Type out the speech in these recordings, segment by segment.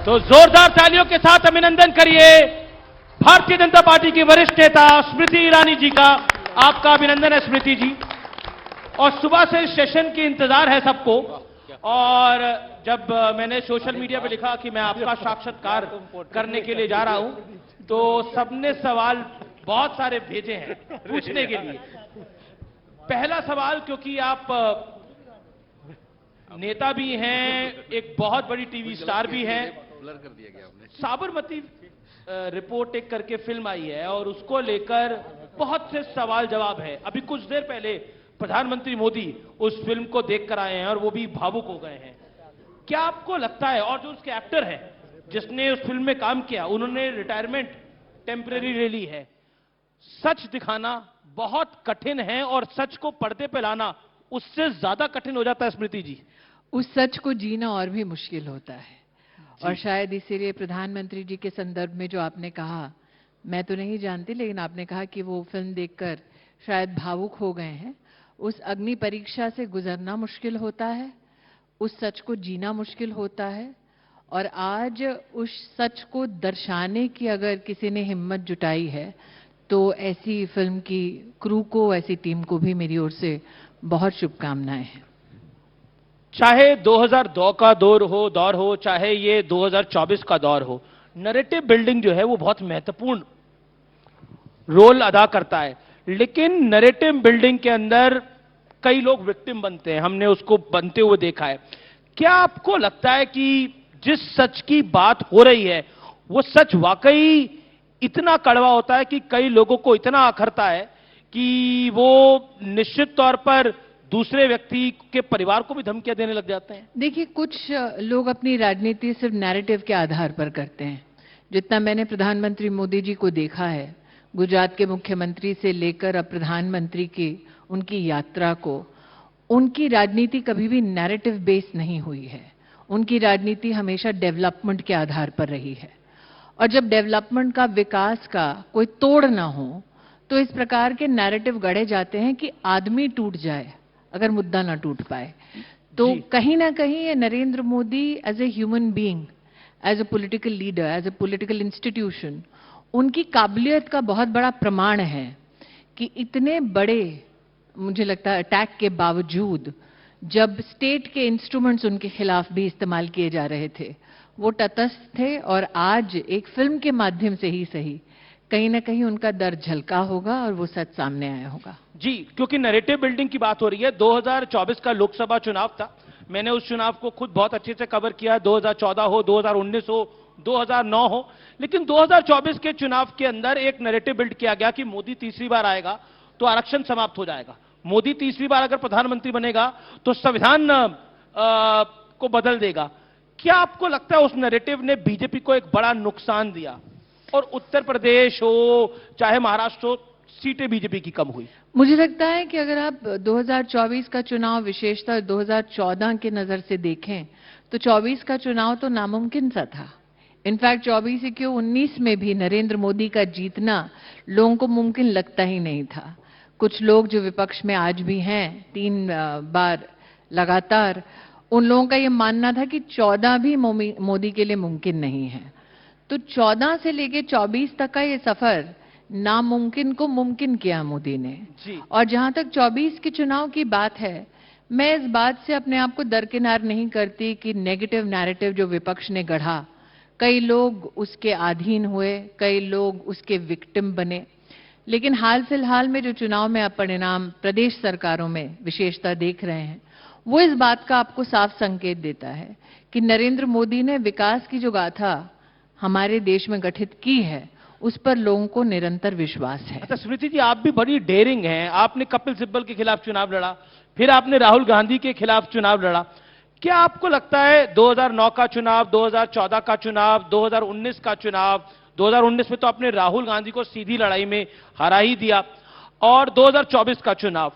तो जोरदार तालियों के साथ अभिनंदन करिए भारतीय जनता पार्टी की वरिष्ठ नेता स्मृति ईरानी जी का। आपका अभिनंदन है स्मृति जी। और सुबह से सेशन की इंतजार है सबको। और जब मैंने सोशल मीडिया पे लिखा कि मैं आपका साक्षात्कार करने के लिए जा रहा हूं, तो सबने सवाल बहुत सारे भेजे हैं पूछने के लिए। पहला सवाल, क्योंकि आप नेता भी हैं, एक बहुत बड़ी टीवी स्टार भी हैं, साबरमती रिपोर्ट एक करके फिल्म आई है और उसको लेकर बहुत से सवाल जवाब है। अभी कुछ देर पहले प्रधानमंत्री मोदी उस फिल्म को देखकर आए हैं और वो भी भावुक हो गए हैं। क्या आपको लगता है, और जो उसके एक्टर हैं जिसने उस फिल्म में काम किया, उन्होंने रिटायरमेंट टेम्परेरी ले ली है, सच दिखाना बहुत कठिन है और सच को पर्दे पे लाना उससे ज्यादा कठिन हो जाता है स्मृति जी? उस सच को जीना और भी मुश्किल होता है। और शायद इसीलिए प्रधानमंत्री जी के संदर्भ में जो आपने कहा, मैं तो नहीं जानती, लेकिन आपने कहा कि वो फिल्म देखकर शायद भावुक हो गए हैं। उस अग्नि परीक्षा से गुजरना मुश्किल होता है, उस सच को जीना मुश्किल होता है। और आज उस सच को दर्शाने की अगर किसी ने हिम्मत जुटाई है, तो ऐसी फिल्म की क्रू को, ऐसी टीम को भी मेरी ओर से बहुत शुभकामनाएं हैं। चाहे 2002 का दौर हो, चाहे ये 2024 का दौर हो, नैरेटिव बिल्डिंग जो है वो बहुत महत्वपूर्ण रोल अदा करता है। लेकिन नैरेटिव बिल्डिंग के अंदर कई लोग विक्टिम बनते हैं, हमने उसको बनते हुए देखा है। क्या आपको लगता है कि जिस सच की बात हो रही है वो सच वाकई इतना कड़वा होता है कि कई लोगों को इतना अखरता है कि वो निश्चित तौर पर दूसरे व्यक्ति के परिवार को भी धमकियां देने लग जाते हैं? देखिए, कुछ लोग अपनी राजनीति सिर्फ नैरेटिव के आधार पर करते हैं। जितना मैंने प्रधानमंत्री मोदी जी को देखा है, गुजरात के मुख्यमंत्री से लेकर अब प्रधानमंत्री की उनकी यात्रा को, उनकी राजनीति कभी भी नैरेटिव बेस्ड नहीं हुई है। उनकी राजनीति हमेशा डेवलपमेंट के आधार पर रही है। और जब डेवलपमेंट का, विकास का कोई तोड़ ना हो, तो इस प्रकार के नैरेटिव गढ़े जाते हैं कि आदमी टूट जाए अगर मुद्दा ना टूट पाए। तो कहीं ना कहीं ये Narendra Modi as a human being, as a political leader, as a political institution, उनकी काबिलियत का बहुत बड़ा प्रमाण है कि इतने बड़े, मुझे लगता है, अटैक के बावजूद जब स्टेट के इंस्ट्रूमेंट्स उनके खिलाफ भी इस्तेमाल किए जा रहे थे, वो तटस्थ थे। और आज एक फिल्म के माध्यम से ही सही, कहीं ना कहीं उनका दर्द झलका होगा और वो सच सामने आया होगा। जी, क्योंकि नैरेटिव बिल्डिंग की बात हो रही है। 2024 का लोकसभा चुनाव था, मैंने उस चुनाव को खुद बहुत अच्छे से कवर किया। 2014 हो, 2019 हो, 2009 हो, लेकिन 2024 के चुनाव के अंदर एक नैरेटिव बिल्ड किया गया कि मोदी तीसरी बार आएगा तो आरक्षण समाप्त हो जाएगा। मोदी तीसरी बार अगर प्रधानमंत्री बनेगा तो संविधान को बदल देगा। क्या आपको लगता है उस नैरेटिव ने बीजेपी को एक बड़ा नुकसान दिया? और उत्तर प्रदेश हो चाहे महाराष्ट्र हो, सीटें बीजेपी की कम हुई। मुझे लगता है कि अगर आप 2024 का चुनाव विशेषतः 2014 के नजर से देखें, तो 24 का चुनाव तो नामुमकिन सा था। इनफैक्ट 24 ही क्यों, 19 में भी नरेंद्र मोदी का जीतना लोगों को मुमकिन लगता ही नहीं था। कुछ लोग जो विपक्ष में आज भी हैं, 3 बार लगातार, उन लोगों का यह मानना था कि 14 भी मोदी के लिए मुमकिन नहीं है। तो 14 से लेके 24 तक का ये सफर नामुमकिन को मुमकिन किया मोदी ने। और जहां तक 24 के चुनाव की बात है, मैं इस बात से अपने आप को दरकिनार नहीं करती कि नेगेटिव नैरेटिव जो विपक्ष ने गढ़ा, कई लोग उसके अधीन हुए, कई लोग उसके विक्टिम बने। लेकिन हाल फिलहाल में जो चुनाव में आप परिणाम प्रदेश सरकारों में विशेषता देख रहे हैं, वो इस बात का आपको साफ संकेत देता है कि नरेंद्र मोदी ने विकास की जो गाथा हमारे देश में गठित की है, उस पर लोगों को निरंतर विश्वास है। अच्छा स्मृति जी, आप भी बड़ी डेयरिंग हैं। आपने कपिल सिब्बल के खिलाफ चुनाव लड़ा, फिर आपने राहुल गांधी के खिलाफ चुनाव लड़ा। क्या आपको लगता है 2009 का चुनाव, 2014 का चुनाव, 2019 का चुनाव, 2019 में तो आपने राहुल गांधी को सीधी लड़ाई में हरा ही दिया, और 2024 का चुनाव,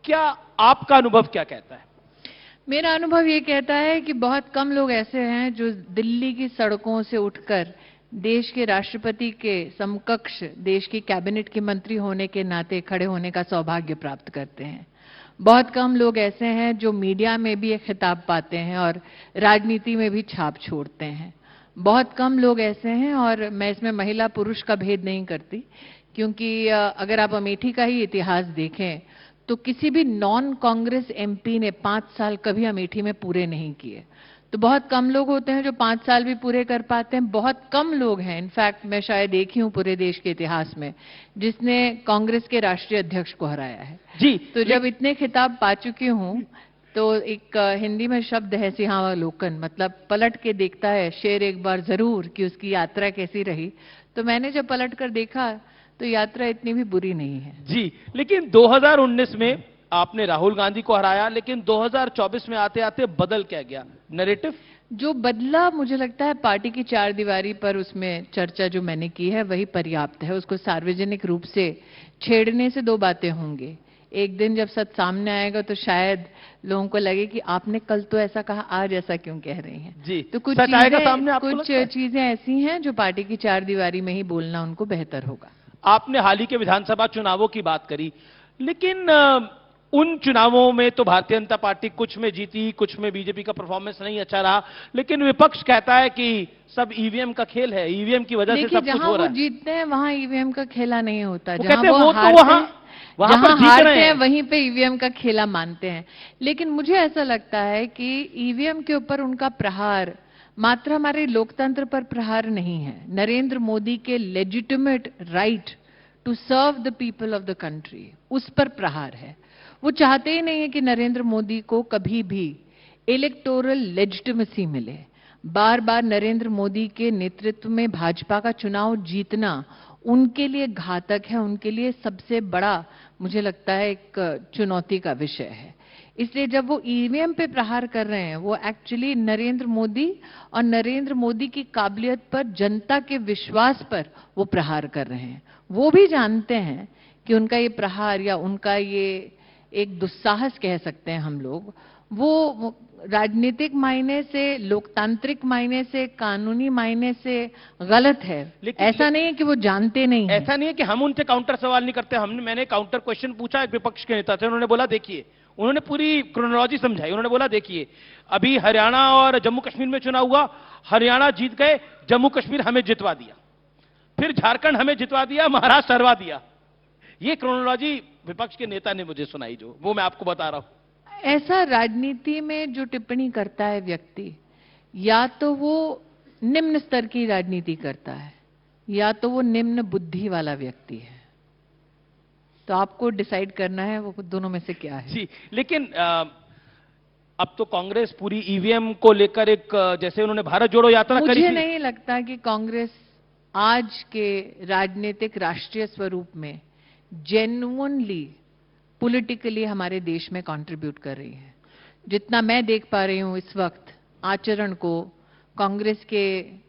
क्या आपका अनुभव क्या कहता है? मेरा अनुभव ये कहता है कि बहुत कम लोग ऐसे हैं जो दिल्ली की सड़कों से उठकर देश के राष्ट्रपति के समकक्ष, देश की कैबिनेट के मंत्री होने के नाते खड़े होने का सौभाग्य प्राप्त करते हैं। बहुत कम लोग ऐसे हैं जो मीडिया में भी एक खिताब पाते हैं और राजनीति में भी छाप छोड़ते हैं। बहुत कम लोग ऐसे हैं, और मैं इसमें महिला पुरुष का भेद नहीं करती, क्योंकि अगर आप अमेठी का ही इतिहास देखें तो किसी भी नॉन कांग्रेस एमपी ने 5 साल कभी अमेठी में पूरे नहीं किए। तो बहुत कम लोग होते हैं जो 5 साल भी पूरे कर पाते हैं, बहुत कम लोग हैं, इनफैक्ट मैं शायद एक ही हूं पूरे देश के इतिहास में जिसने कांग्रेस के राष्ट्रीय अध्यक्ष को हराया है। जी, तो जब इतने खिताब पा चुकी हूं, तो एक हिंदी में शब्द है सिंहावलोकन, मतलब पलट के देखता है शेर एक बार जरूर कि उसकी यात्रा कैसी रही। तो मैंने जब पलट कर देखा तो यात्रा इतनी भी बुरी नहीं है। जी, लेकिन 2019 में आपने राहुल गांधी को हराया, लेकिन 2024 में आते आते बदल क्या गया नैरेटिव? जो बदला, मुझे लगता है पार्टी की चार दीवारी पर उसमें चर्चा जो मैंने की है वही पर्याप्त है। उसको सार्वजनिक रूप से छेड़ने से दो बातें होंगी। एक दिन जब सच सामने आएगा तो शायद लोगों को लगे कि आपने कल तो ऐसा कहा, आज ऐसा क्यों कह रही हैं। जी, तो कुछ सच आएगा सामने, आपको कुछ लगता है? चीजें ऐसी हैं जो पार्टी की चार दीवारी में ही बोलना उनको बेहतर होगा। आपने हाल ही के विधानसभा चुनावों की बात करी, लेकिन उन चुनावों में तो भारतीय जनता पार्टी कुछ में जीती, कुछ में बीजेपी का परफॉर्मेंस नहीं अच्छा रहा, लेकिन विपक्ष कहता है कि सब ईवीएम का खेल है, ईवीएम की वजह से सब कुछ हो रहा है। जीतते हैं वहां ईवीएम का खेला नहीं होता। वो जहां कहते हैं वो वो तो वहां पर जीत रहे हैं, वहीं पे ईवीएम का खेला मानते हैं। लेकिन मुझे ऐसा लगता है कि ईवीएम के ऊपर उनका प्रहार मात्र हमारे लोकतंत्र पर प्रहार नहीं है, नरेंद्र मोदी के legitimate right to serve the people of the country, उस पर प्रहार है। वो चाहते ही नहीं है कि नरेंद्र मोदी को कभी भी इलेक्टोरल लेजिटिमेसी मिले। बार बार नरेंद्र मोदी के नेतृत्व में भाजपा का चुनाव जीतना उनके लिए घातक है, उनके लिए सबसे बड़ा मुझे लगता है एक चुनौती का विषय है। इसलिए जब वो ईवीएम पे प्रहार कर रहे हैं, वो एक्चुअली नरेंद्र मोदी और नरेंद्र मोदी की काबिलियत पर, जनता के विश्वास पर वो प्रहार कर रहे हैं। वो भी जानते हैं कि उनका ये प्रहार या उनका ये एक दुस्साहस कह सकते हैं हम लोग, वो राजनीतिक मायने से, लोकतांत्रिक मायने से, कानूनी मायने से गलत है। ऐसा नहीं है कि वो जानते नहीं है। ऐसा नहीं है कि हम उनसे काउंटर सवाल नहीं करते। मैंने काउंटर क्वेश्चन पूछा एक विपक्ष के नेता से, उन्होंने बोला देखिए, उन्होंने पूरी क्रोनोलॉजी समझाई। उन्होंने बोला देखिए, अभी हरियाणा और जम्मू कश्मीर में चुनाव हुआ, हरियाणा जीत गए, जम्मू कश्मीर हमें जितवा दिया, फिर झारखंड हमें जितवा दिया, महाराष्ट्र हरवा दिया। ये क्रोनोलॉजी विपक्ष के नेता ने मुझे सुनाई, जो वो मैं आपको बता रहा हूं। ऐसा राजनीति में जो टिप्पणी करता है व्यक्ति, या तो वो निम्न स्तर की राजनीति करता है या तो वो निम्न बुद्धि वाला व्यक्ति है। तो आपको डिसाइड करना है वो दोनों में से क्या है। जी, लेकिन अब तो कांग्रेस पूरी ईवीएम को लेकर एक, जैसे उन्होंने भारत जोड़ो यात्रा करी थी। मुझे नहीं लगता कि कांग्रेस आज के राजनीतिक राष्ट्रीय स्वरूप में जेन्युइनली पॉलिटिकली हमारे देश में कंट्रीब्यूट कर रही है। जितना मैं देख पा रही हूं इस वक्त आचरण को, कांग्रेस के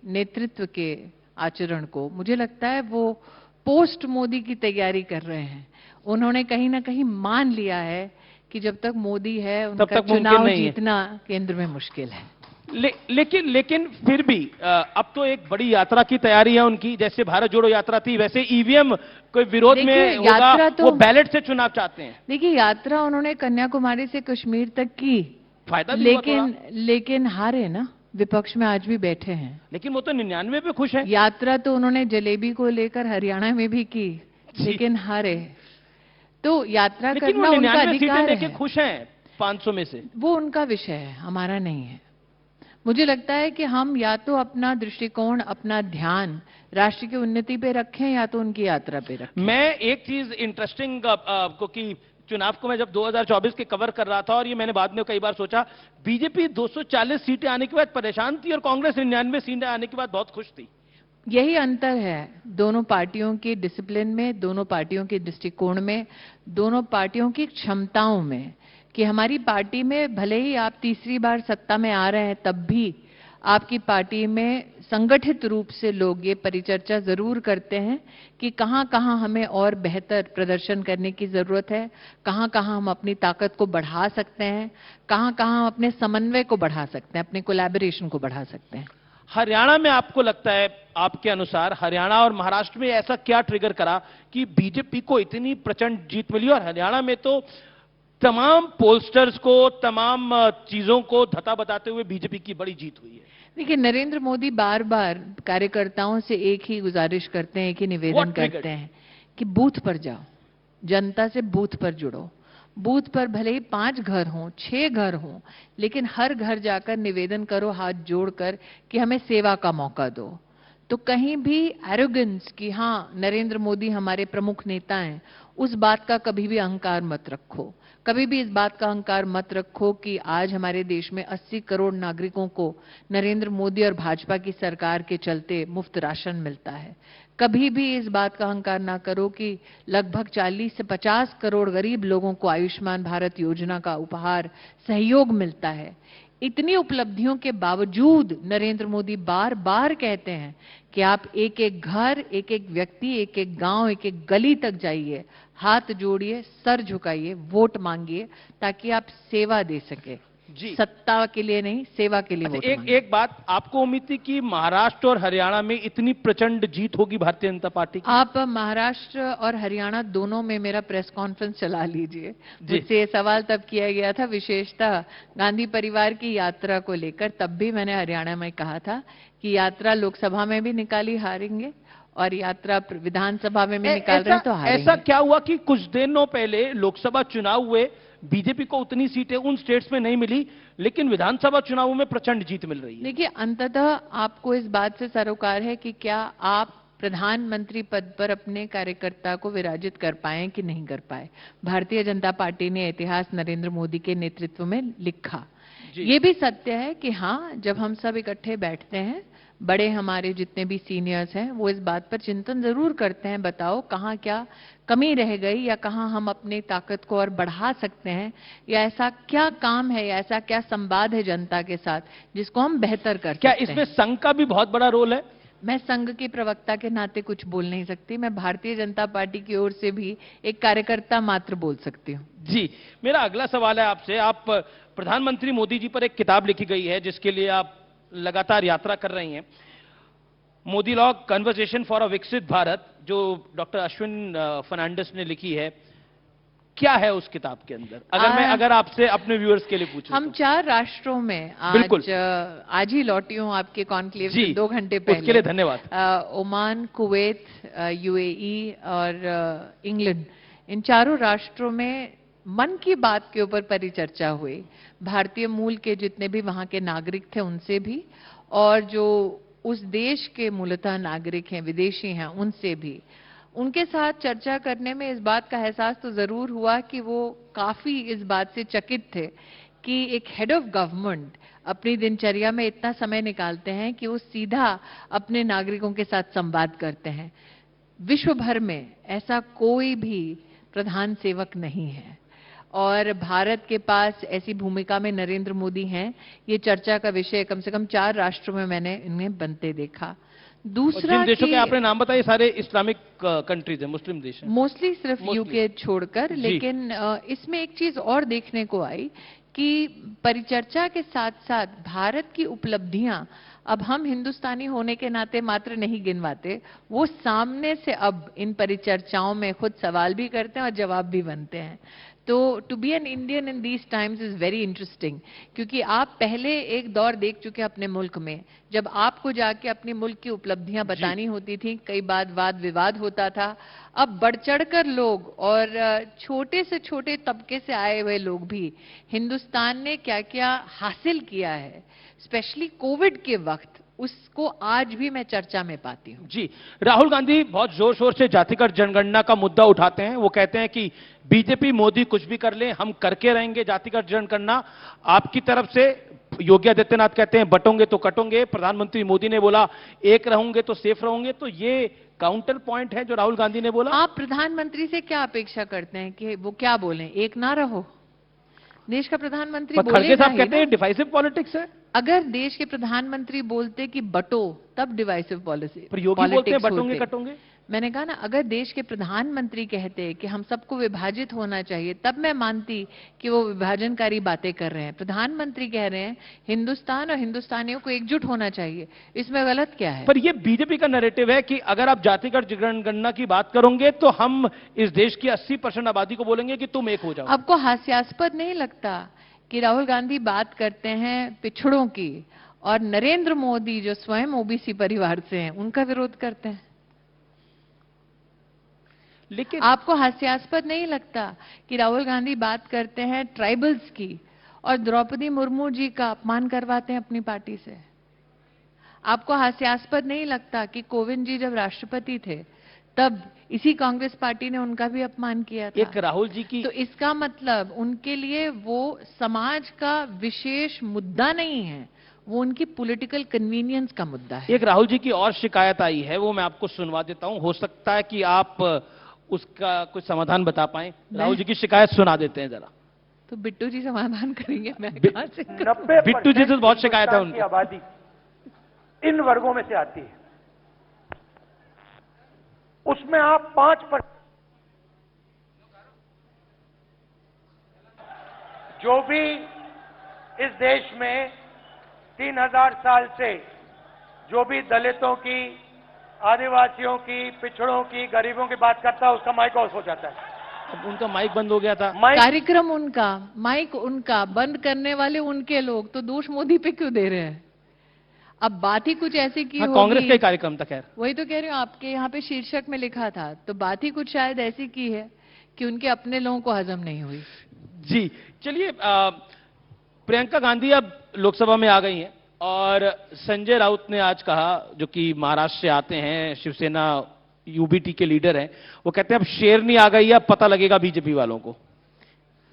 नेतृत्व के आचरण को, मुझे लगता है वो पोस्ट मोदी की तैयारी कर रहे हैं। उन्होंने कहीं ना कहीं मान लिया है कि जब तक मोदी है उनका चुनाव जीतना केंद्र में मुश्किल है। लेकिन फिर भी अब तो एक बड़ी यात्रा की तैयारी है उनकी। जैसे भारत जोड़ो यात्रा थी, वैसे ईवीएम कोई विरोध में होगा, वो बैलेट से चुनाव चाहते हैं। देखिए, यात्रा उन्होंने कन्याकुमारी से कश्मीर तक की, फायदा लेकिन हारे ना, विपक्ष में आज भी बैठे हैं। लेकिन वो तो 99 पे खुश है। यात्रा तो उन्होंने जलेबी को लेकर हरियाणा में भी की, लेकिन हारे। तो यात्रा करना उनका अधिकार है। खुश हैं 500 में से, वो उनका विषय है, हमारा नहीं है। मुझे लगता है कि हम या तो अपना दृष्टिकोण, अपना ध्यान राष्ट्र की उन्नति पे रखें या तो उनकी यात्रा पे रखें। मैं एक चीज इंटरेस्टिंग क्योंकि चुनाव को मैं जब 2024 के कवर कर रहा था, और ये मैंने बाद में कई बार सोचा, बीजेपी 240 सीटें आने के बाद परेशान थी और कांग्रेस 99 सीटें आने के बाद बहुत खुश थी। यही अंतर है दोनों पार्टियों के डिसिप्लिन में, दोनों पार्टियों के दृष्टिकोण में, दोनों पार्टियों की क्षमताओं में, कि हमारी पार्टी में भले ही आप तीसरी बार सत्ता में आ रहे हैं, तब भी आपकी पार्टी में संगठित रूप से लोग ये परिचर्चा जरूर करते हैं कि कहां कहां हमें और बेहतर प्रदर्शन करने की जरूरत है, कहां कहां हम अपनी ताकत को बढ़ा सकते हैं, कहां कहां हम अपने समन्वय को बढ़ा सकते हैं, अपने कोलैबोरेशन को बढ़ा सकते हैं। हरियाणा में आपको लगता है, आपके अनुसार हरियाणा और महाराष्ट्र में ऐसा क्या ट्रिगर करा कि बीजेपी को इतनी प्रचंड जीत मिली? और हरियाणा में तो तमाम पोलस्टर्स को, तमाम चीजों को धता बताते हुए बीजेपी की बड़ी जीत हुई है। देखिए, नरेंद्र मोदी बार बार कार्यकर्ताओं से एक ही गुजारिश करते हैं, एक ही निवेदन What triggered? करते हैं कि बूथ पर जाओ, जनता से बूथ पर जुड़ो। बूथ पर भले ही 5 घर हों, 6 घर हों, लेकिन हर घर जाकर निवेदन करो हाथ जोड़कर कि हमें सेवा का मौका दो। तो कहीं भी एरोगेंस कि हाँ नरेंद्र मोदी हमारे प्रमुख नेता हैं, उस बात का कभी भी अहंकार मत रखो। कभी भी इस बात का अहंकार मत रखो कि आज हमारे देश में 80 करोड़ नागरिकों को नरेंद्र मोदी और भाजपा की सरकार के चलते मुफ्त राशन मिलता है। कभी भी इस बात का अहंकार ना करो कि लगभग 40 से 50 करोड़ गरीब लोगों को आयुष्मान भारत योजना का उपहार सहयोग मिलता है। इतनी उपलब्धियों के बावजूद नरेंद्र मोदी बार बार कहते हैं कि आप एक एक घर, एक एक व्यक्ति, एक एक गांव, एक एक गली तक जाइए, हाथ जोड़िए, सर झुकाइए, वोट मांगिए, ताकि आप सेवा दे सके। जी। सत्ता के लिए नहीं, सेवा के लिए अच्छा, वोट एक मांगिए। एक बात, आपको उम्मीद थी कि महाराष्ट्र और हरियाणा में इतनी प्रचंड जीत होगी भारतीय जनता पार्टी की? आप महाराष्ट्र और हरियाणा दोनों में मेरा प्रेस कॉन्फ्रेंस चला लीजिए। जी। मुझसे ये सवाल तब किया गया था, विशेषतः गांधी परिवार की यात्रा को लेकर। तब भी मैंने हरियाणा में कहा था कि यात्रा लोकसभा में भी निकाली हारेंगे और यात्रा विधानसभा में भी निकाल रहे हैं तो हारेंगे। ऐसा क्या हुआ कि कुछ दिनों पहले लोकसभा चुनाव हुए, बीजेपी को उतनी सीटें उन स्टेट्स में नहीं मिली, लेकिन विधानसभा चुनावों में प्रचंड जीत मिल रही है? देखिए, अंततः आपको इस बात से सरोकार है कि क्या आप प्रधानमंत्री पद पर अपने कार्यकर्ता को विराजित कर पाए कि नहीं कर पाए। भारतीय जनता पार्टी ने इतिहास नरेंद्र मोदी के नेतृत्व में लिखा। ये भी सत्य है कि हाँ, जब हम सब इकट्ठे बैठते हैं, बड़े हमारे जितने भी सीनियर्स हैं, वो इस बात पर चिंतन जरूर करते हैं, बताओ कहाँ क्या कमी रह गई या कहाँ हम अपनी ताकत को और बढ़ा सकते हैं, या ऐसा क्या काम है या ऐसा क्या संवाद है जनता के साथ जिसको हम बेहतर कर सकते क्या हैं। इसमें संघ का भी बहुत बड़ा रोल है? मैं संघ की प्रवक्ता के नाते कुछ बोल नहीं सकती। मैं भारतीय जनता पार्टी की ओर से भी एक कार्यकर्ता मात्र बोल सकती हूँ। जी, मेरा अगला सवाल है आपसे। आप प्रधानमंत्री मोदी जी पर एक किताब लिखी गई है जिसके लिए आप लगातार यात्रा कर रही हैं, Modi law conversation for a विकसित भारत, जो डॉक्टर अश्विन फर्नांडिस ने लिखी है। क्या है उस किताब के अंदर, अगर आपसे अपने व्यूअर्स के लिए पूछूं? हम 4 राष्ट्रों में आज ही लौटी हूं आपके कॉन्क्लेव से 2 घंटे पहले। उसके लिए धन्यवाद। ओमान, कुवैत, यूएई और इंग्लैंड, इन चारों राष्ट्रों में मन की बात के ऊपर परिचर्चा हुई। भारतीय मूल के जितने भी वहां के नागरिक थे उनसे भी, और जो उस देश के मूलतः नागरिक हैं, विदेशी हैं, उनसे भी। उनके साथ चर्चा करने में इस बात का एहसास तो जरूर हुआ कि वो काफी इस बात से चकित थे कि एक हेड ऑफ गवर्नमेंट अपनी दिनचर्या में इतना समय निकालते हैं कि वो सीधा अपने नागरिकों के साथ संवाद करते हैं। विश्व भर में ऐसा कोई भी प्रधान सेवक नहीं है और भारत के पास ऐसी भूमिका में नरेंद्र मोदी हैं। ये चर्चा का विषय कम से कम 4 राष्ट्रों में मैंने इन्हें बनते देखा। दूसरा, जिन देशों के आपने नाम बताए सारे इस्लामिक कंट्रीज हैं, मुस्लिम देश हैं, मोस्टली सिर्फ यूके छोड़कर। लेकिन इसमें एक चीज और देखने को आई कि परिचर्चा के साथ साथ भारत की उपलब्धियां अब हम हिंदुस्तानी होने के नाते मात्र नहीं गिनवाते, वो सामने से अब इन परिचर्चाओं में खुद सवाल भी करते हैं और जवाब भी बनते हैं। तो to be an Indian in these times is very interesting, क्योंकि आप पहले एक दौर देख चुके हैं अपने मुल्क में, जब आपको जाके अपने मुल्क की उपलब्धियां बतानी होती थी, कई बार वाद विवाद होता था। अब बढ़ चढ़कर लोग और छोटे से छोटे तबके से आए हुए लोग भी हिंदुस्तान ने क्या क्या हासिल किया है, स्पेशली कोविड के वक्त, उसको आज भी मैं चर्चा में पाती हूं। जी, राहुल गांधी बहुत जोर शोर से जातिगत जनगणना का मुद्दा उठाते हैं। वो कहते हैं कि बीजेपी मोदी कुछ भी कर ले, हम करके रहेंगे जातिगत जनगणना। आपकी तरफ से योगी आदित्यनाथ कहते हैं बटोंगे तो कटोंगे, प्रधानमंत्री मोदी ने बोला एक रहूंगे तो सेफ रहूंगे। तो ये काउंटर पॉइंट है जो राहुल गांधी ने बोला। आप प्रधानमंत्री से क्या अपेक्षा करते हैं कि वो क्या बोले, एक ना रहो? देश का प्रधानमंत्री खड़गे साहब कहते हैं डिवाइसिव पॉलिटिक्स है। अगर देश के प्रधानमंत्री बोलते कि बटो, तब डिवाइसिव पॉलिसी, पर योगी बोलते हैं बटोंगे कटोंगे। मैंने कहा ना, अगर देश के प्रधानमंत्री कहते कि हम सबको विभाजित होना चाहिए, तब मैं मानती कि वो विभाजनकारी बातें कर रहे हैं। प्रधानमंत्री कह रहे हैं हिंदुस्तान और हिंदुस्तानियों को एकजुट होना चाहिए, इसमें गलत क्या है? पर ये बीजेपी का नैरेटिव है कि अगर आप जातिगत जनगणना की बात करोगे तो हम इस देश की 80% आबादी को बोलेंगे कि तुम एक हो जाओ। आपको हास्यास्पद नहीं लगता कि राहुल गांधी बात करते हैं पिछड़ों की और नरेंद्र मोदी जो स्वयं ओबीसी परिवार से हैं उनका विरोध करते हैं। लेकिन आपको हास्यास्पद नहीं लगता कि राहुल गांधी बात करते हैं ट्राइबल्स की और द्रौपदी मुर्मू जी का अपमान करवाते हैं अपनी पार्टी से? आपको हास्यास्पद नहीं लगता कि कोविंद जी जब राष्ट्रपति थे तब इसी कांग्रेस पार्टी ने उनका भी अपमान किया था? एक राहुल जी की तो इसका मतलब उनके लिए वो समाज का विशेष मुद्दा नहीं है, वो उनकी पॉलिटिकल कन्वीनियंस का मुद्दा है। एक राहुल जी की और शिकायत आई है, वो मैं आपको सुनवा देता हूं, हो सकता है कि आप उसका कुछ समाधान बता पाएं। राहुल जी की शिकायत सुना देते हैं जरा। तो बिट्टू जी समाधान करेंगे, मैं कहां से करूं? 90% बिट्टू जी से बहुत शिकायत है हिंदुस्तान की उनको। आबादी इन वर्गों में से आती है, उसमें आप 5% जो भी इस देश में 3000 साल से जो भी दलितों की, आदिवासियों की, पिछड़ों की, गरीबों की बात करता है, उसका माइक ऑफ हो जाता है। अब उनका माइक बंद हो गया था। माइक कार्यक्रम उनका, माइक उनका, बंद करने वाले उनके लोग, तो दोष मोदी पे क्यों दे रहे हैं? अब बात ही कुछ ऐसी की हाँ, होगी। कांग्रेस का ही कार्यक्रम था। खैर, वही तो कह रही हूँ, आपके यहाँ पे शीर्षक में लिखा था, तो बात ही कुछ शायद ऐसी की है कि उनके अपने लोगों को हजम नहीं हुई। जी चलिए, प्रियंका गांधी अब लोकसभा में आ गई हैं और संजय राउत ने आज कहा, जो कि महाराष्ट्र से आते हैं, शिवसेना यूबीटी के लीडर हैं, वो कहते हैं अब शेरनी आ गई है, अब पता लगेगा बीजेपी वालों को।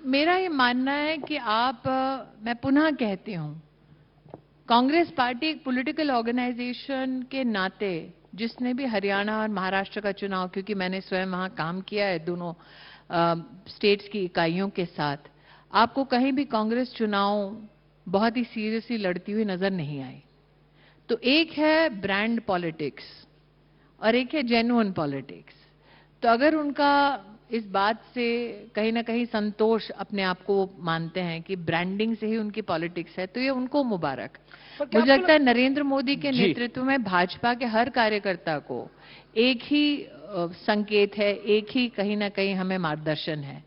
मेरा ये मानना है कि मैं पुनः कहती हूं, कांग्रेस पार्टी एक पॉलिटिकल ऑर्गेनाइजेशन के नाते, जिसने भी हरियाणा और महाराष्ट्र का चुनाव, क्योंकि मैंने स्वयं वहां काम किया है दोनों स्टेट्स की इकाइयों के साथ, आपको कहीं भी कांग्रेस चुनाव बहुत ही सीरियसली लड़ती हुई नजर नहीं आई। तो एक है ब्रांड पॉलिटिक्स और एक है जेन्युइन पॉलिटिक्स। तो अगर उनका इस बात से कहीं ना कहीं संतोष अपने आप को मानते हैं कि ब्रांडिंग से ही उनकी पॉलिटिक्स है, तो ये उनको मुबारक। मुझे लगता है नरेंद्र मोदी के नेतृत्व में भाजपा के हर कार्यकर्ता को एक ही संकेत है, एक ही कहीं ना कहीं हमें मार्गदर्शन है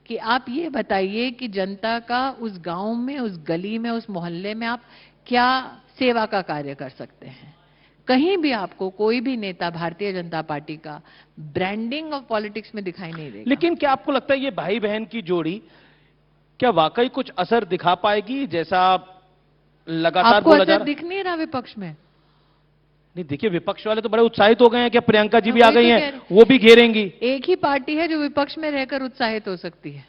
कि आप ये बताइए कि जनता का उस गांव में, उस गली में, उस मोहल्ले में आप क्या सेवा का कार्य कर सकते हैं। कहीं भी आपको कोई भी नेता भारतीय जनता पार्टी का ब्रांडिंग ऑफ पॉलिटिक्स में दिखाई नहीं देगा। लेकिन क्या आपको लगता है ये भाई बहन की जोड़ी क्या वाकई कुछ असर दिखा पाएगी, जैसा लगातार आपको बोला जा असर रहा? दिख नहीं रहा विपक्ष में? नहीं, देखिए विपक्ष वाले तो बड़े उत्साहित हो गए हैं कि प्रियंका जी भी आ वही तो गई कह हैं, रहे। वो भी घेरेंगी। एक ही पार्टी है जो विपक्ष में रहकर उत्साहित हो सकती है।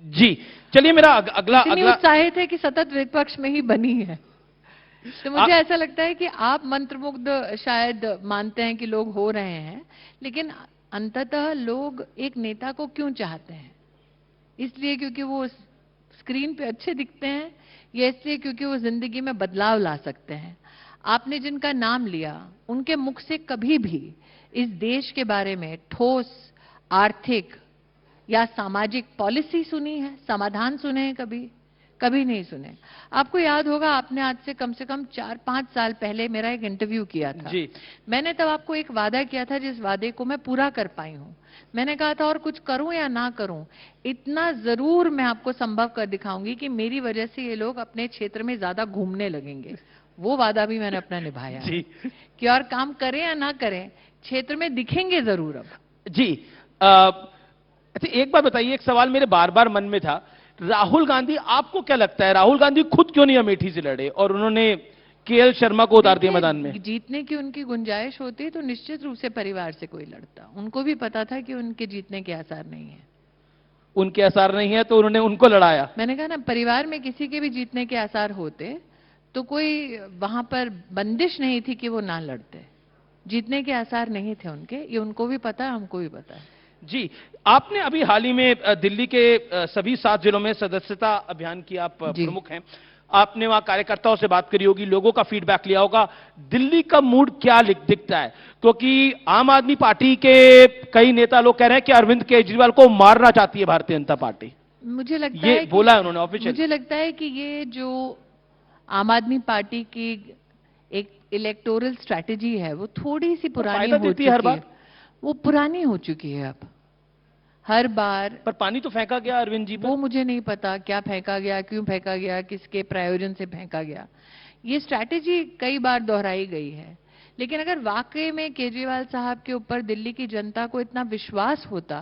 जी चलिए, मेरा अगला इतनी अगला उत्साहित है कि सतत विपक्ष में ही बनी है। तो मुझे ऐसा लगता है कि आप मंत्रमुग्ध शायद मानते हैं कि लोग हो रहे हैं, लेकिन अंततः लोग एक नेता को क्यों चाहते हैं? इसलिए क्योंकि वो स्क्रीन पे अच्छे दिखते हैं, या इसलिए क्योंकि वो जिंदगी में बदलाव ला सकते हैं? आपने जिनका नाम लिया, उनके मुख से कभी भी इस देश के बारे में ठोस आर्थिक या सामाजिक पॉलिसी सुनी है, समाधान सुने हैं कभी? कभी नहीं सुने। आपको याद होगा, आपने आज से कम 4-5 साल पहले मेरा एक इंटरव्यू किया था। जी। मैंने तब आपको एक वादा किया था, जिस वादे को मैं पूरा कर पाई हूं। मैंने कहा था और कुछ करूं या ना करूं, इतना जरूर मैं आपको संभव कर दिखाऊंगी कि मेरी वजह से ये लोग अपने क्षेत्र में ज्यादा घूमने लगेंगे। वो वादा भी मैंने अपना निभाया जी। कि और काम करें या ना करें, क्षेत्र में दिखेंगे जरूर। अब जी अच्छा, एक बात बताइए, एक सवाल मेरे बार बार मन में था, राहुल गांधी, आपको क्या लगता है राहुल गांधी खुद क्यों नहीं अमेठी से लड़े और उन्होंने केएल शर्मा को उतार दिया मैदान में? जीतने की उनकी गुंजाइश होती तो निश्चित रूप से परिवार से कोई लड़ता। उनको भी पता था कि उनके जीतने के आसार नहीं है। उनके आसार नहीं है तो उन्होंने उनको लड़ाया। मैंने कहा ना, परिवार में किसी के भी जीतने के आसार होते तो कोई वहां पर बंदिश नहीं थी कि वो ना लड़ते। जीतने के आसार नहीं थे उनके, ये उनको भी पता है, हमको भी पता है। जी, आपने अभी हाल ही में दिल्ली के सभी 7 जिलों में सदस्यता अभियान की आप प्रमुख हैं। आपने वहां कार्यकर्ताओं से बात करी होगी, लोगों का फीडबैक लिया होगा। दिल्ली का मूड क्या दिखता है? क्योंकि आम आदमी पार्टी के कई नेता लोग कह रहे हैं कि अरविंद केजरीवाल को मारना चाहती है भारतीय जनता पार्टी। मुझे लगता ये है बोला है उन्होंने ऑफिशियल। मुझे लगता है कि ये जो आम आदमी पार्टी की एक इलेक्टोरल स्ट्रैटेजी है, वो थोड़ी सी पुरानी हो चुकी है। वो पुरानी हो चुकी है। अब हर बार पर पानी तो फेंका गया अरविंद जी पर। वो मुझे नहीं पता क्या फेंका गया, क्यों फेंका गया, किसके प्रयोजन से फेंका गया। ये स्ट्रैटेजी कई बार दोहराई गई है। लेकिन अगर वाकई में केजरीवाल साहब के ऊपर दिल्ली की जनता को इतना विश्वास होता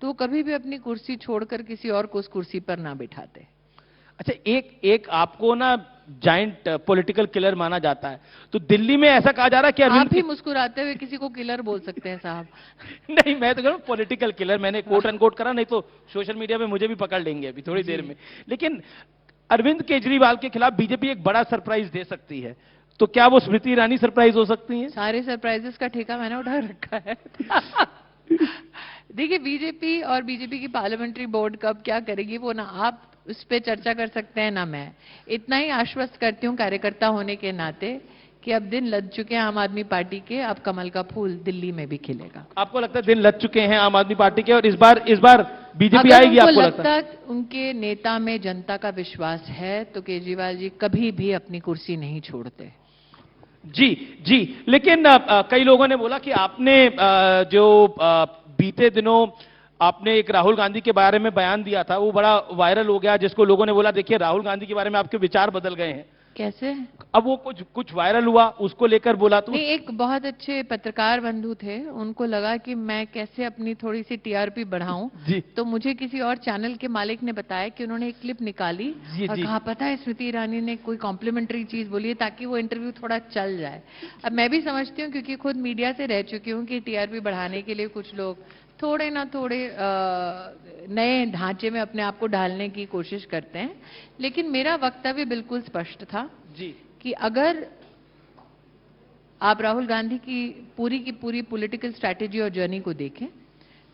तो वो कभी भी अपनी कुर्सी छोड़कर किसी और को उस कुर्सी पर ना बिठाते। अच्छा, एक आपको ना जाइंट पॉलिटिकल किलर माना जाता है, तो दिल्ली में ऐसा कहा जा रहा है कि अरविंद आप ही मुस्कुराते हुए किसी को किलर बोल सकते हैं साहब। नहीं, मैं तो कह रहा हूं पॉलिटिकल किलर, मैंने कोट अनकोट करा, नहीं तो सोशल मीडिया पे मुझे भी पकड़ लेंगे अभी थोड़ी देर में। लेकिन अरविंद केजरीवाल के खिलाफ बीजेपी एक बड़ा सरप्राइज दे सकती है, तो क्या वो स्मृति ईरानी सरप्राइज हो सकती हैं? सारे सरप्राइजेस का ठेका मैंने उठा रखा है। देखिए, बीजेपी और बीजेपी की पार्लियामेंट्री बोर्ड कब क्या करेगी वो ना आप उस पर चर्चा कर सकते हैं ना मैं। इतना ही आश्वस्त करती हूँ कार्यकर्ता होने के नाते कि अब दिन लग चुके हैं आम आदमी पार्टी के, अब कमल का फूल दिल्ली में भी खिलेगा। आपको लगता है दिन लग चुके हैं आम आदमी पार्टी के और इस बार बीजेपी अगर आएगी? उनको आपको लगता है? लगता उनके नेता में जनता का विश्वास है तो केजरीवाल जी कभी भी अपनी कुर्सी नहीं छोड़ते। जी जी, लेकिन कई लोगों ने बोला कि आपने जो बीते दिनों आपने एक राहुल गांधी के बारे में बयान दिया था, वो बड़ा वायरल हो गया, जिसको लोगों ने बोला देखिए राहुल गांधी के बारे में आपके विचार बदल गए हैं। कैसे? अब वो कुछ वायरल हुआ, उसको लेकर बोला तो नहीं, एक बहुत अच्छे पत्रकार बंधु थे, उनको लगा कि मैं कैसे अपनी थोड़ी सी टीआरपी बढ़ाऊं, जी। तो मुझे किसी और चैनल के मालिक ने बताया कि उन्होंने एक क्लिप निकाली जी, और जी। कहा पता है स्मृति ईरानी ने कोई कॉम्प्लीमेंट्री चीज बोली है ताकि वो इंटरव्यू थोड़ा चल जाए। अब मैं भी समझती हूँ क्योंकि खुद मीडिया से रह चुकी हूँ कि टीआरपी बढ़ाने के लिए कुछ लोग थोड़े ना थोड़े नए ढांचे में अपने आप को ढालने की कोशिश करते हैं। लेकिन मेरा वक्तव्य बिल्कुल स्पष्ट था जी कि अगर आप राहुल गांधी की पूरी पॉलिटिकल स्ट्रैटेजी और जर्नी को देखें,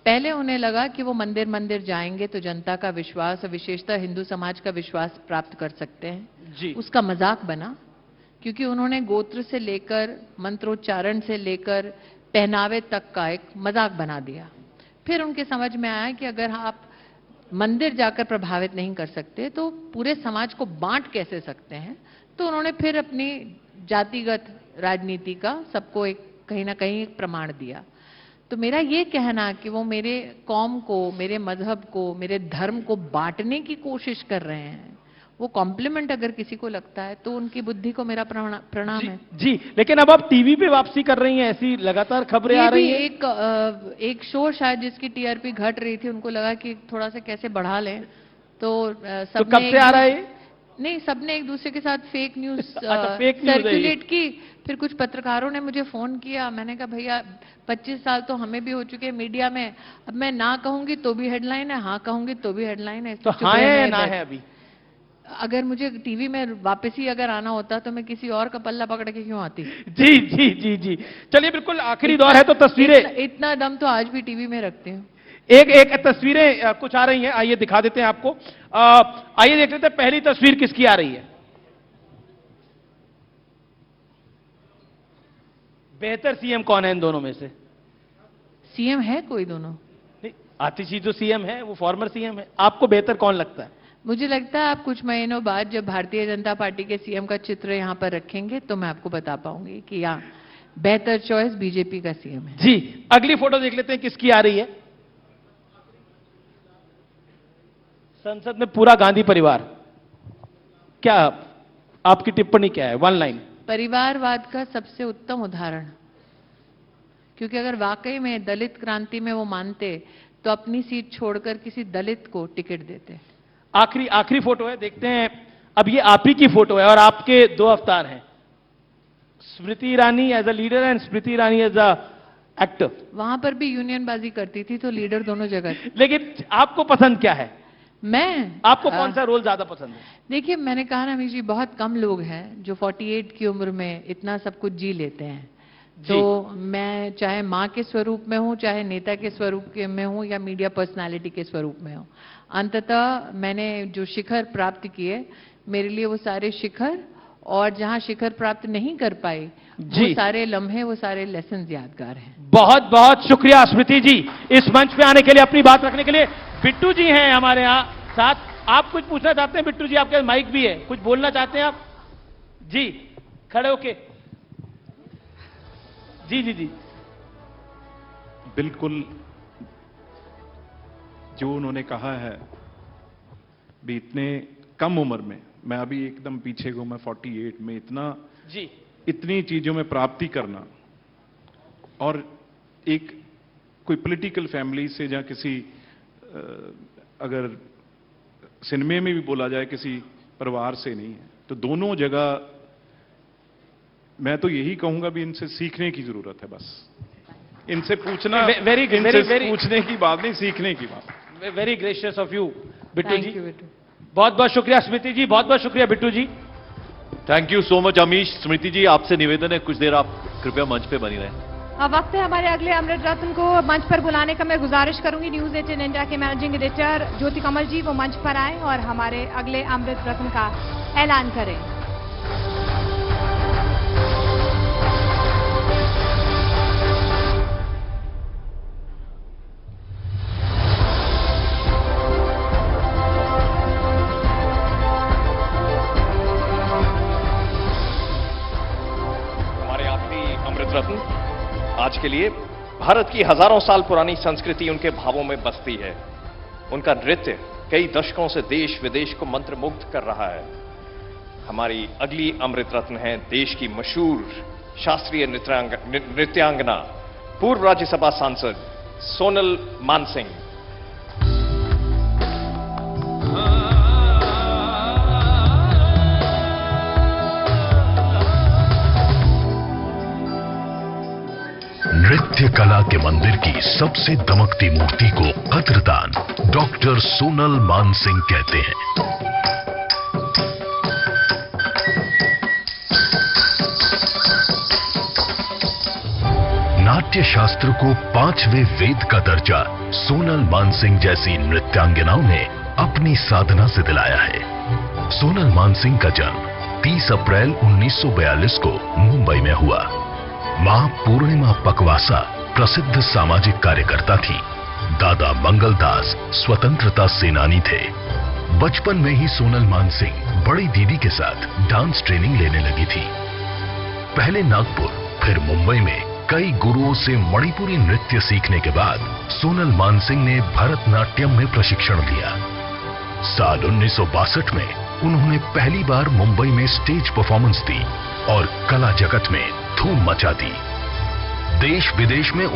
पहले उन्हें लगा कि वो मंदिर मंदिर जाएंगे तो जनता का विश्वास और विशेषतः हिंदू समाज का विश्वास प्राप्त कर सकते हैं। जी। उसका मजाक बना क्योंकि उन्होंने गोत्र से लेकर मंत्रोच्चारण से लेकर पहनावे तक का एक मजाक बना दिया। फिर उनके समझ में आया कि अगर आप मंदिर जाकर प्रभावित नहीं कर सकते तो पूरे समाज को बांट कैसे सकते हैं। तो उन्होंने फिर अपनी जातिगत राजनीति का सबको एक कहीं ना कहीं एक प्रमाण दिया। तो मेरा ये कहना कि वो मेरे कौम को, मेरे मजहब को, मेरे धर्म को बांटने की कोशिश कर रहे हैं, वो कॉम्प्लीमेंट अगर किसी को लगता है तो उनकी बुद्धि को मेरा प्रणाम है। जी, लेकिन अब आप टीवी पे वापसी कर रही हैं, ऐसी लगातार खबरें आ रही हैं। एक शो शायद जिसकी टीआरपी घट रही थी, उनको लगा कि थोड़ा सा कैसे बढ़ा लें, तो तो कब से आ रहा है ये? नहीं, सबने एक दूसरे के साथ फेक न्यूज अच्छा, फेक न्यूज़ है ये। सर्कुलेट की। फिर कुछ पत्रकारों ने मुझे फोन किया, मैंने कहा भैया 25 साल तो हमें भी हो चुके हैं मीडिया में, अब मैं ना कहूंगी तो भी हेडलाइन है, हाँ कहूंगी तो भी हेडलाइन है। तो हाँ है या ना है अभी? अगर मुझे टीवी में वापस ही अगर आना होता तो मैं किसी और का पल्ला पकड़ के क्यों आती। जी जी जी जी, चलिए बिल्कुल आखिरी दौर है तो तस्वीरें इतना दम तो आज भी टीवी में रखती हूँ। एक तस्वीरें कुछ आ रही हैं, आइए दिखा देते हैं आपको। आइए देख लेते हैं पहली तस्वीर किसकी आ रही है। बेहतर सीएम कौन है इन दोनों में से? सीएम है कोई दोनों? नहीं, आतिशी जो सीएम है वो फॉर्मर सीएम है, आपको बेहतर कौन लगता है? मुझे लगता है आप कुछ महीनों बाद जब भारतीय जनता पार्टी के सीएम का चित्र यहां पर रखेंगे तो मैं आपको बता पाऊंगी कि यहाँ बेहतर चॉइस बीजेपी का सीएम है। जी, अगली फोटो देख लेते हैं किसकी आ रही है। संसद में पूरा गांधी परिवार, क्या आपकी टिप्पणी क्या है? One line. परिवारवाद का सबसे उत्तम उदाहरण, क्योंकि अगर वाकई में दलित क्रांति में वो मानते तो अपनी सीट छोड़कर किसी दलित को टिकट देते। आखिरी फोटो है, देखते हैं। अब ये आप ही की फोटो है और आपके दो अवतार हैं, Smriti Irani as a leader and Smriti Irani as a actor. वहां पर भी यूनियनबाजी करती थी तो लीडर दोनों जगह थे। लेकिन आपको पसंद क्या है? आपको कौन सा रोल ज्यादा पसंद है? देखिए, मैंने कहा ना अमीश जी, बहुत कम लोग हैं जो 48 की उम्र में इतना सब कुछ जी लेते हैं। तो मैं चाहे माँ के स्वरूप में हूँ, चाहे नेता के स्वरूप में हूँ या मीडिया पर्सनालिटी के स्वरूप में हूँ, अंततः मैंने जो शिखर प्राप्त किए, मेरे लिए वो सारे शिखर, और जहां शिखर प्राप्त नहीं कर पाई वो सारे लम्हे, वो सारे लेसन यादगार हैं। बहुत बहुत शुक्रिया स्मृति जी, इस मंच पे आने के लिए, अपनी बात रखने के लिए। बिट्टू जी हैं हमारे यहाँ साथ, आप कुछ पूछना चाहते हैं? बिट्टू जी, आपके माइक भी है, कुछ बोलना चाहते हैं आप? जी, खड़े होके। जी जी जी, बिल्कुल जो उन्होंने कहा है भी इतने कम उम्र में, मैं अभी एकदम पीछे हूं, मैं 48 में जी इतनी चीजों में प्राप्ति करना, और एक कोई पॉलिटिकल फैमिली से या किसी अगर सिनेमा में भी बोला जाए किसी परिवार से नहीं है, तो दोनों जगह मैं तो यही कहूंगा भी इनसे सीखने की जरूरत है। बस इनसे पूछना, इनसे पूछने की बात नहीं, सीखने की बात। Very gracious of you Bittu ji. Thank you Bittu. बहुत बहुत शुक्रिया स्मृति जी, बहुत बहुत शुक्रिया Bittu ji. Thank you so much Amish. Smriti ji, आपसे निवेदन है कुछ देर आप कृपया मंच पे बनी रहें। अब वक्त है हमारे अगले अमृत रत्न को मंच पर बुलाने का। मैं गुजारिश करूंगी न्यूज 18 इंडिया के मैनेजिंग एडिटर ज्योति कमल जी वो मंच पर आए और हमारे अगले अमृत रत्न का ऐलान करें। हमारे आखिरी अमृत रत्न आज के लिए, भारत की हजारों साल पुरानी संस्कृति उनके भावों में बसती है। उनका नृत्य कई दशकों से देश विदेश को मंत्रमुग्ध कर रहा है। हमारी अगली अमृत रत्न है देश की मशहूर शास्त्रीय नृत्यांगना, पूर्व राज्यसभा सांसद सोनल मानसिंह। नृत्य कला के मंदिर की सबसे दमकती मूर्ति को कद्रदान डॉक्टर सोनल मानसिंह कहते हैं। नाट्य शास्त्र को 5वें वेद का दर्जा सोनल मानसिंह जैसी नृत्यांगनाओं ने अपनी साधना से दिलाया है। सोनल मानसिंह का जन्म 30 अप्रैल 1942 को मुंबई में हुआ। मां पूर्णिमा पकवासा प्रसिद्ध सामाजिक कार्यकर्ता थी। दादा मंगलदास स्वतंत्रता सेनानी थे। बचपन में ही सोनल मानसिंह बड़ी दीदी के साथ डांस ट्रेनिंग लेने लगी थी। पहले नागपुर, फिर मुंबई में कई गुरुओं से मणिपुरी नृत्य सीखने के बाद सोनल मानसिंह ने भरतनाट्यम में प्रशिक्षण लिया। साल 1962 में उन्होंने पहली बार मुंबई में स्टेज परफॉर्मेंस दी और कला जगत में धूम मचा दी। देश विदेश में